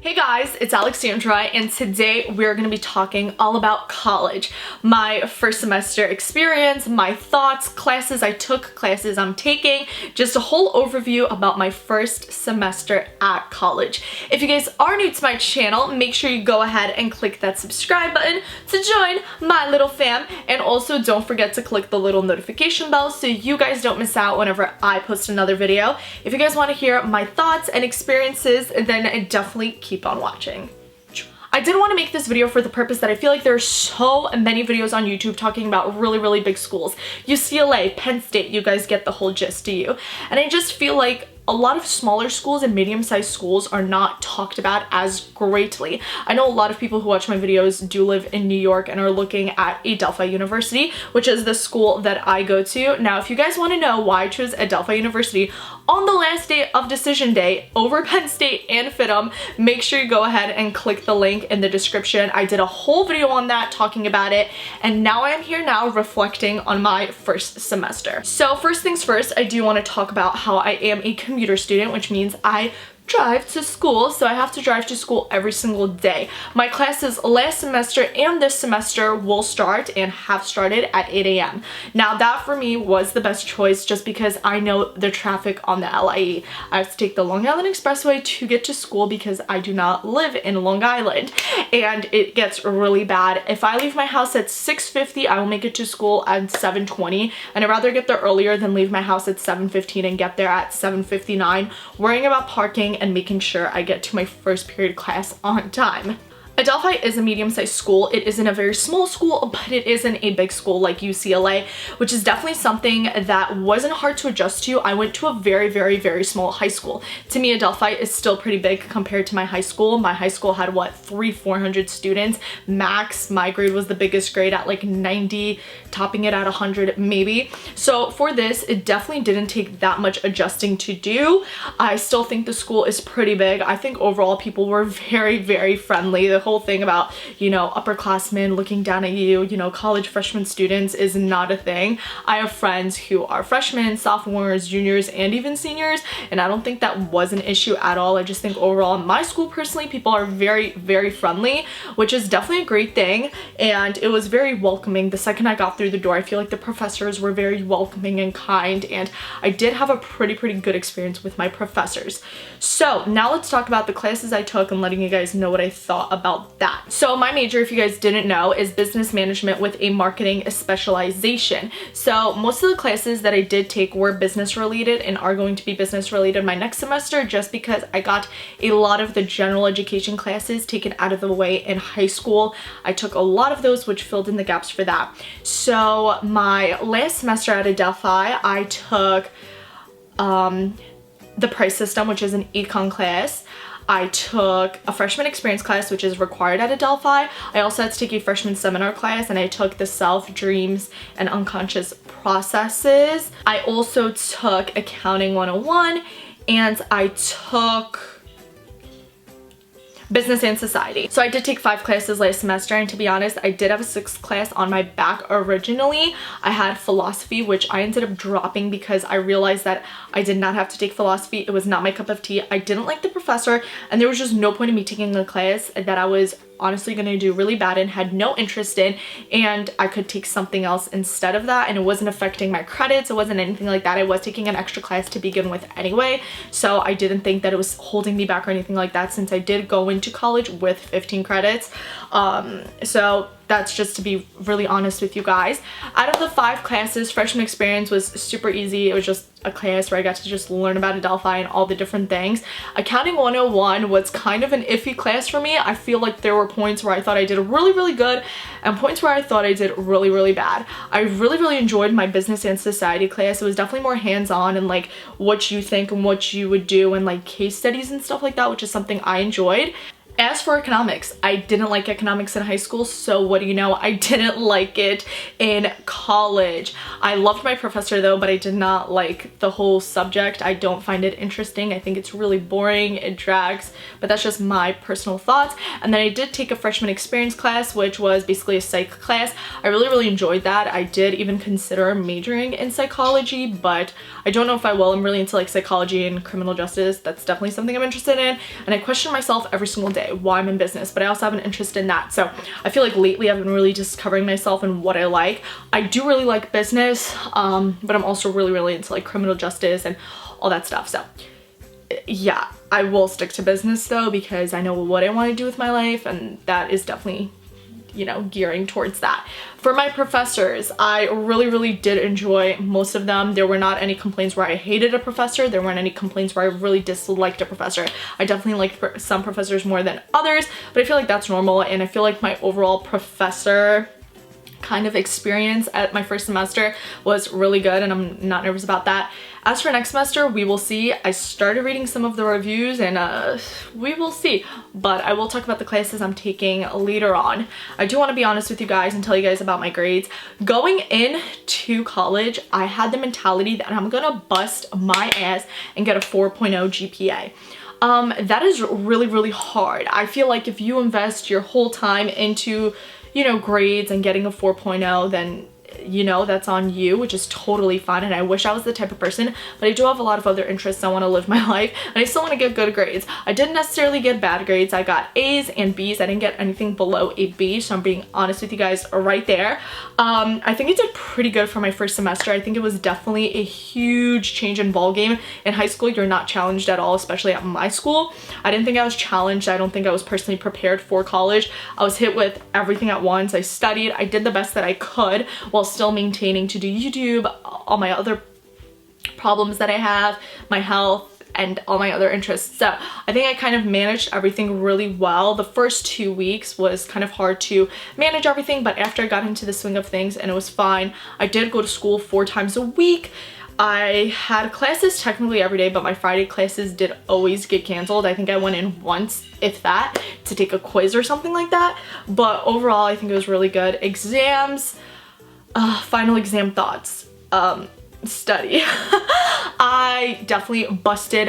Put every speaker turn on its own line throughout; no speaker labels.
Hey guys, it's Alexandra, and today we're going to be talking all about college. My first semester experience, my thoughts, classes I took, classes I'm taking, just a whole overview about my first semester at college. If you guys are new to my channel, make sure you go ahead and click that subscribe button to join my little fam, and also don't forget to click the little notification bell so you guys don't miss out whenever I post another video. If you guys want to hear my thoughts and experiences, then definitely keep on watching. I did want to make this video for the purpose that I feel like there are so many videos on YouTube talking about really big schools. UCLA, Penn State, you guys get the whole gist, do you? And I just feel like a lot of smaller schools and medium-sized schools are not talked about as greatly. I know a lot of people who watch my videos do live in New York and are looking at Adelphi University, which is the school that I go to. Now, if you guys want to know why I chose Adelphi University on the last day of decision day over Penn State and FITM, make sure you go ahead and click the link in the description. I did a whole video on that talking about it, and now I am here now reflecting on my first semester. So first things first, I do want to talk about how I am a commuter student, which means I drive to school, so I have to drive to school every single day. My classes last semester and this semester will start and have started at 8 a.m. Now that for me was the best choice just because I know the traffic on the LIE. I have to take the Long Island Expressway to get to school because I do not live in Long Island, and it gets really bad. If I leave my house at 6:50, I will make it to school at 7:20, and I'd rather get there earlier than leave my house at 7:15 and get there at 7:59, worrying about parking and making sure I get to my first period class on time. Adelphi is a medium-sized school. It isn't a very small school, but it isn't a big school like UCLA, which is definitely something that wasn't hard to adjust to. I went to a very small high school. To me, Adelphi is still pretty big compared to my high school. My high school had what, 300-400 students max. My grade was the biggest grade at like 90, topping it at 100 maybe. So for this, it definitely didn't take that much adjusting to do. I still think the school is pretty big. I think overall people were very friendly. The whole thing about, you know, upperclassmen looking down at you, you know, college freshman students is not a thing. I have friends who are freshmen, sophomores, juniors, and even seniors, and I don't think that was an issue at all. I just think overall in my school personally, people are very friendly, which is definitely a great thing, and it was very welcoming. The second I got through the door, I feel like the professors were very welcoming and kind, and I did have a pretty good experience with my professors. So now let's talk about the classes I took and letting you guys know what I thought about that. So my major, if you guys didn't know, is business management with a marketing specialization. So most of the classes that I did take were business related and are going to be business related my next semester, just because I got a lot of the general education classes taken out of the way in high school. I took a lot of those, which filled in the gaps for that. So my last semester at Adelphi, I took the price system, which is an econ class. I took a freshman experience class, which is required at Adelphi. I also had to take a freshman seminar class, and I took the self, dreams, and unconscious processes. I also took accounting 101, and I took business and society. So I did take 5 classes last semester, and to be honest, I did have a 6th class on my back originally. I had philosophy, which I ended up dropping because I realized that I did not have to take philosophy. It was not my cup of tea. I didn't like the professor, and there was just no point in me taking a class that I was honestly gonna do really bad and had no interest in, and I could take something else instead of that, and it wasn't affecting my credits. It wasn't anything like that. I was taking an extra class to begin with anyway, so I didn't think that it was holding me back or anything like that, since I did go into college with 15 credits. So that's just to be really honest with you guys. Out of the 5 classes, freshman experience was super easy. It was just a class where I got to just learn about Adelphi and all the different things. Accounting 101 was kind of an iffy class for me. I feel like there were points where I thought I did really good and points where I thought I did really bad. I really enjoyed my business and society class. It was definitely more hands-on and like what you think and what you would do and like case studies and stuff like that, which is something I enjoyed. As for economics, I didn't like economics in high school, so what do you know? I didn't like it in college. I loved my professor though, but I did not like the whole subject. I don't find it interesting. I think it's really boring, it drags, but that's just my personal thoughts. And then I did take a freshman experience class, which was basically a psych class. I really enjoyed that. I did even consider majoring in psychology, but I don't know if I will. I'm really into like psychology and criminal justice. That's definitely something I'm interested in, and I question myself every single day why I'm in business, but I also have an interest in that. So I feel like lately I've been really discovering myself and what I like. I do really like business, but I'm also really into like criminal justice and all that stuff. So yeah, I will stick to business though, because I know what I want to do with my life, and that is definitely, you know, gearing towards that. For my professors, I really did enjoy most of them. There were not any complaints where I hated a professor. There weren't any complaints where I really disliked a professor. I definitely liked some professors more than others, but I feel like that's normal, and I feel like my overall professor kind of experience at my first semester was really good, and I'm not nervous about that. As for next semester, we will see. I started reading some of the reviews, and we will see, but I will talk about the classes I'm taking later on. I do want to be honest with you guys and tell you guys about my grades. Going into college, I had the mentality that I'm gonna bust my ass and get a 4.0 GPA. That is really hard. I feel like if you invest your whole time into, you know, grades and getting a 4.0, then, you know, that's on you, which is totally fine, and I wish I was the type of person, but I do have a lot of other interests. I want to live my life, and I still want to get good grades. I didn't necessarily get bad grades. I got A's and B's. I didn't get anything below a B, so I'm being honest with you guys right there. I think I did pretty good for my first semester. I think it was definitely a huge change in ballgame. In high school, you're not challenged at all, especially at my school. I didn't think I was challenged. I don't think I was personally prepared for college. I was hit with everything at once. I studied. I did the best that I could while still maintaining to do YouTube, all my other problems that I have, my health, and all my other interests. So I think I kind of managed everything really well. The first 2 weeks was kind of hard to manage everything, but after I got into the swing of things and it was fine. I did go to school 4 times a week. I had classes technically every day, but my Friday classes did always get canceled. I think I went in once, if that, to take a quiz or something like that. But overall, I think it was really good. Exams, final exam thoughts. Study. I definitely busted.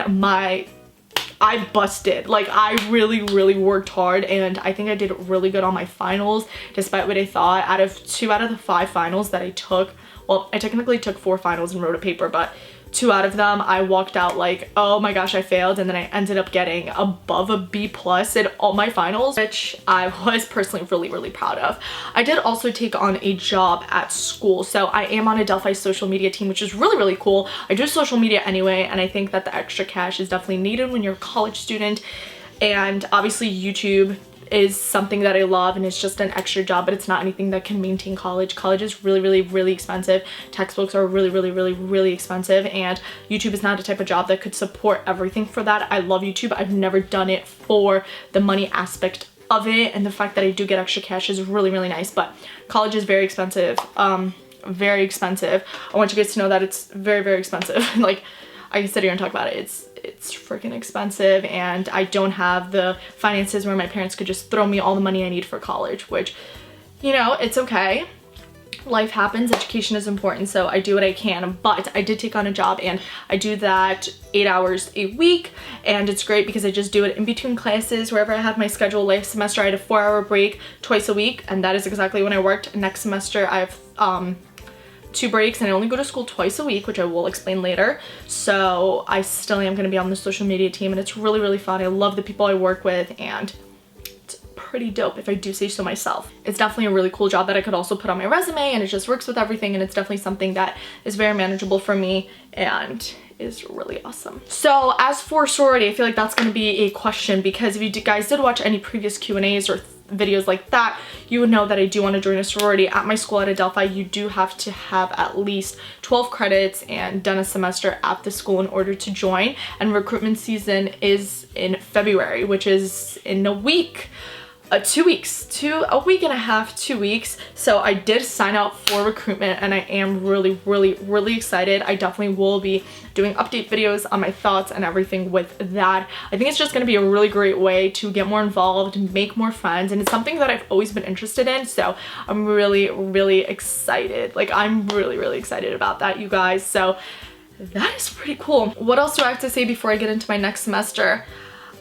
Like, I really worked hard, and I think I did really good on my finals, despite what I thought. Out of 2 out of the 5 finals that I took, well, I technically took 4 finals and wrote a paper, but 2 out of them, I walked out like, oh my gosh, I failed, and then I ended up getting above a B+ in all my finals, which I was personally really proud of. I did also take on a job at school, so I am on a Delphi social media team, which is really cool. I do social media anyway, and I think that the extra cash is definitely needed when you're a college student, and obviously YouTube is something that I love, and it's just an extra job, but it's not anything that can maintain college. College is really expensive. Textbooks are really expensive, and YouTube is not a type of job that could support everything for that. I love YouTube. I've never done it for the money aspect of it, and the fact that I do get extra cash is really nice, but college is very expensive. Very expensive. I want you guys to know that it's very expensive. Like, I can sit here and talk about it. It's freaking expensive, and I don't have the finances where my parents could just throw me all the money I need for college, which, you know, it's okay. Life happens, education is important, so I do what I can. But I did take on a job, and I do that 8 hours a week, and it's great because I just do it in between classes wherever I have my schedule. Last semester I had a 4-hour break twice a week, and that is exactly when I worked. Next semester I have 2 breaks, and I only go to school twice a week, which I will explain later. So I still am going to be on the social media team, and it's really fun. I love the people I work with, and it's pretty dope if I do say so myself. It's definitely a really cool job that I could also put on my resume, and it just works with everything, and it's definitely something that is very manageable for me and is really awesome. So as for sorority, I feel like that's going to be a question, because if you guys did watch any previous Q&As or videos like that, you would know that I do want to join a sorority. At my school at Adelphi, you do have to have at least 12 credits and done a semester at the school in order to join, and recruitment season is in February, which is in a week. a week and a half, 2 weeks. So I did sign up for recruitment and I am really excited. I definitely will be doing update videos on my thoughts and everything with that. I think it's just going to be a really great way to get more involved, make more friends, and it's something that I've always been interested in. So I'm really excited. Like, I'm really excited about that, you guys. So that is pretty cool. What else do I have to say before I get into my next semester?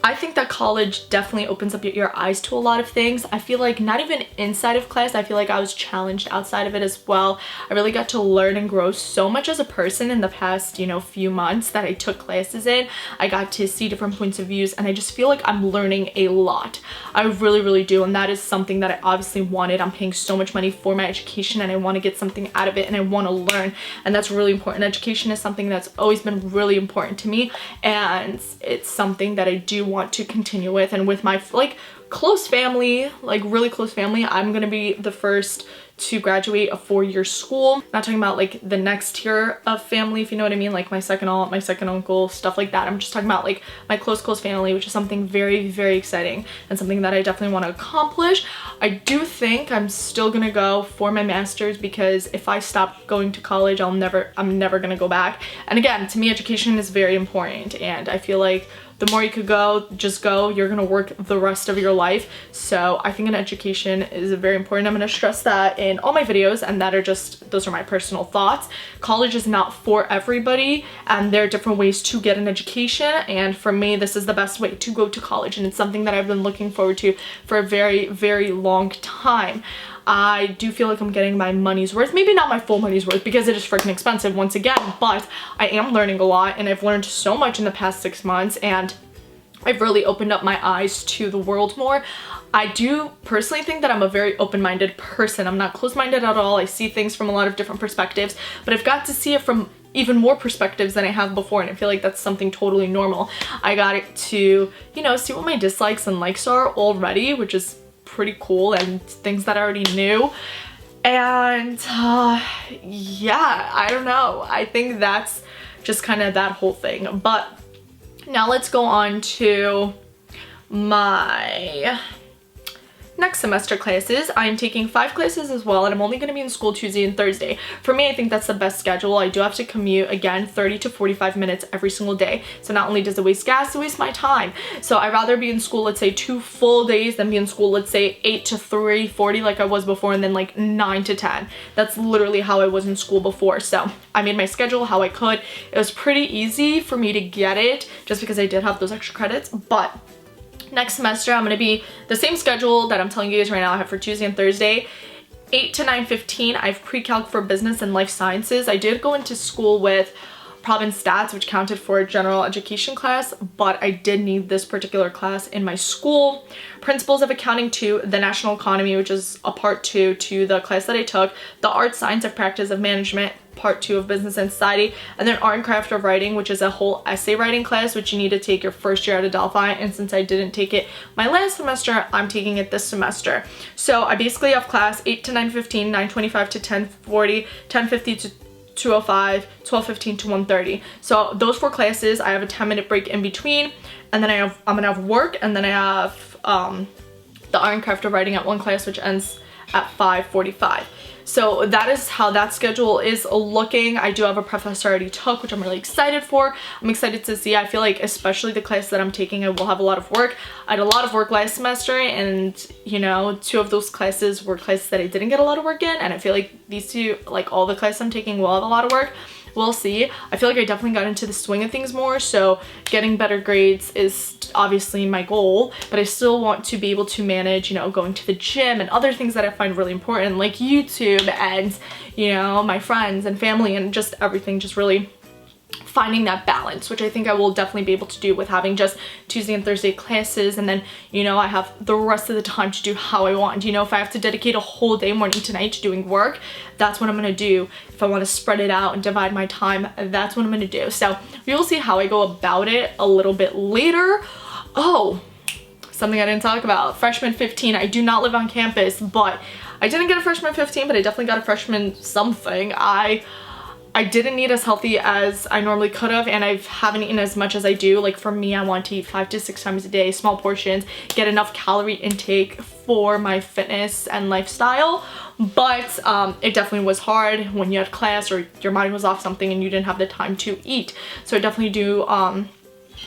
I think that college definitely opens up your eyes to a lot of things. I feel like not even inside of class, I feel like I was challenged outside of it as well. I really got to learn and grow so much as a person in the past, you know, few months that I took classes in. I got to see different points of views and I just feel like I'm learning a lot. I really do, and that is something that I obviously wanted. I'm paying so much money for my education and I want to get something out of it and I want to learn, and that's really important. Education is something that's always been really important to me, and it's something that I do want to continue with. And with my like close family, like really close family, I'm gonna be the first to graduate a 4-year school. Not talking about like the next tier of family, if you know what I mean, like my second aunt, my second uncle, stuff like that. I'm just talking about like my close family, which is something very exciting and something that I definitely want to accomplish. I do think I'm still gonna go for my master's, because if I stop going to college, I'm never gonna go back. And again, to me, education is very important, and I feel like the more you could go, just go. You're gonna work the rest of your life. So I think an education is very important. I'm gonna stress that in all my videos, and those are my personal thoughts. College is not for everybody, and there are different ways to get an education, and for me, this is the best way to go to college, and it's something that I've been looking forward to for a very long time. I do feel like I'm getting my money's worth. Maybe not my full money's worth, because it is freaking expensive once again, but I am learning a lot, and I've learned so much in the past 6 months, and I've really opened up my eyes to the world more. I do personally think that I'm a very open-minded person. I'm not close-minded at all. I see things from a lot of different perspectives, but I've got to see it from even more perspectives than I have before, and I feel like that's something totally normal. I got it to, you know, see what my dislikes and likes are already, which is pretty cool, and things that I already knew. And yeah, I don't know. I think that's just kind of that whole thing. But now let's go on to my next semester classes. I am taking 5 classes as well, and I'm only going to be in school Tuesday and Thursday. For me, I think that's the best schedule. I do have to commute, again, 30 to 45 minutes every single day. So not only does it waste gas, it wastes my time. So I'd rather be in school, let's say 2 full days, than be in school, let's say 8 to 3:40 like I was before, and then like 9 to 10. That's literally how I was in school before. So I made my schedule how I could. It was pretty easy for me to get it, just because I did have those extra credits. But next semester, I'm going to be the same schedule that I'm telling you guys right now I have for Tuesday and Thursday. 8 to 9:15, I have pre-calc for business and life sciences. I did go into school with Prob and Stats, which counted for a general education class, but I did need this particular class in my school. Principles of Accounting 2, the National Economy, which is a part 2 to the class that I took. The Art, Science, and Practice of Management, part 2 of Business and Society. And then Art and Craft of Writing, which is a whole essay writing class, which you need to take your first year out of Delphi. And since I didn't take it my last semester, I'm taking it this semester. So I basically have class 8 to 9:15, 9:25 to 10:40, 10:50 to 2:05, 12:15 to 1:30. So those 4 classes, I have a 10-minute break in between, and then I'm gonna have work, and then I have the Art and Craft of Writing at 1 class, which ends at 5:45. So that is how that schedule is looking. I do have a professor I already took, which I'm really excited for. I'm excited to see. I feel like especially the class that I'm taking, I will have a lot of work. I had a lot of work last semester, and you know, 2 of those classes were classes that I didn't get a lot of work in, and I feel like these 2, like all the classes I'm taking, will have a lot of work. We'll see. I feel like I definitely got into the swing of things more, so getting better grades is obviously my goal, but I still want to be able to manage, you know, going to the gym and other things that I find really important, like YouTube and, you know, my friends and family and just everything, just really finding that balance, which I think I will definitely be able to do with having just Tuesday and Thursday classes, and then, you know, I have the rest of the time to do how I want. You know, if I have to dedicate a whole day morning to night to doing work, that's what I'm gonna do. If I want to spread it out and divide my time, that's what I'm gonna do. So we will see how I go about it a little bit later. Oh, something I didn't talk about, freshman 15. I do not live on campus, but I didn't get a freshman 15, but I definitely got a freshman something. I didn't eat as healthy as I normally could have, and I haven't eaten as much as I do. Like for me, I want to eat 5 to 6 times a day, small portions, get enough calorie intake for my fitness and lifestyle. But it definitely was hard when you had class or your mind was off something and you didn't have the time to eat. So I definitely do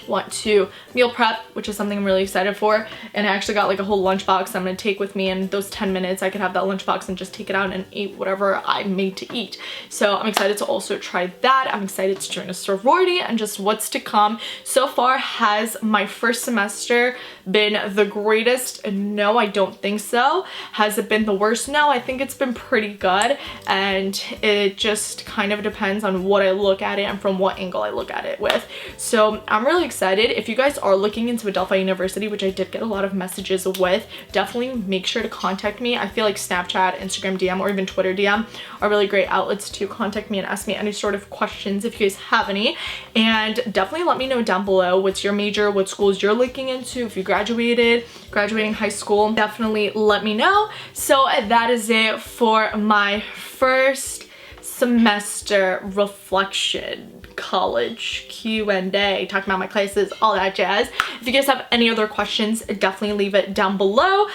want to meal prep, which is something I'm really excited for. And I actually got like a whole lunchbox I'm gonna take with me, and those 10 minutes I could have that lunchbox and just take it out and eat whatever I made to eat. So I'm excited to also try that. I'm excited to join a sorority and just what's to come. So far, has my first semester been the greatest? No, I don't think so. Has it been the worst? No, I think it's been pretty good, and it just kind of depends on what I look at it and from what angle I look at it with. So I'm really excited. If you guys are looking into Adelphi University, which I did get a lot of messages with, definitely make sure to contact me. I feel like Snapchat, Instagram DM, or even Twitter DM are really great outlets to contact me and ask me any sort of questions if you guys have any. And definitely let me know down below what's your major, what schools you're looking into, if you graduating high school, definitely let me know. So that is it for my first semester reflection, college Q&A, talking about my classes, all that jazz. If you guys have any other questions, definitely leave it down below.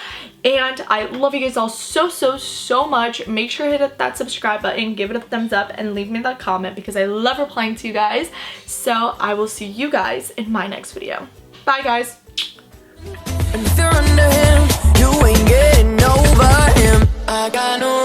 And I love you guys all so much. Make sure to hit that subscribe button, give it a thumbs up, and leave me that comment because I love replying to you guys. So I will see you guys in my next video. Bye guys.
And if you're under him, you ain't getting over him. I got no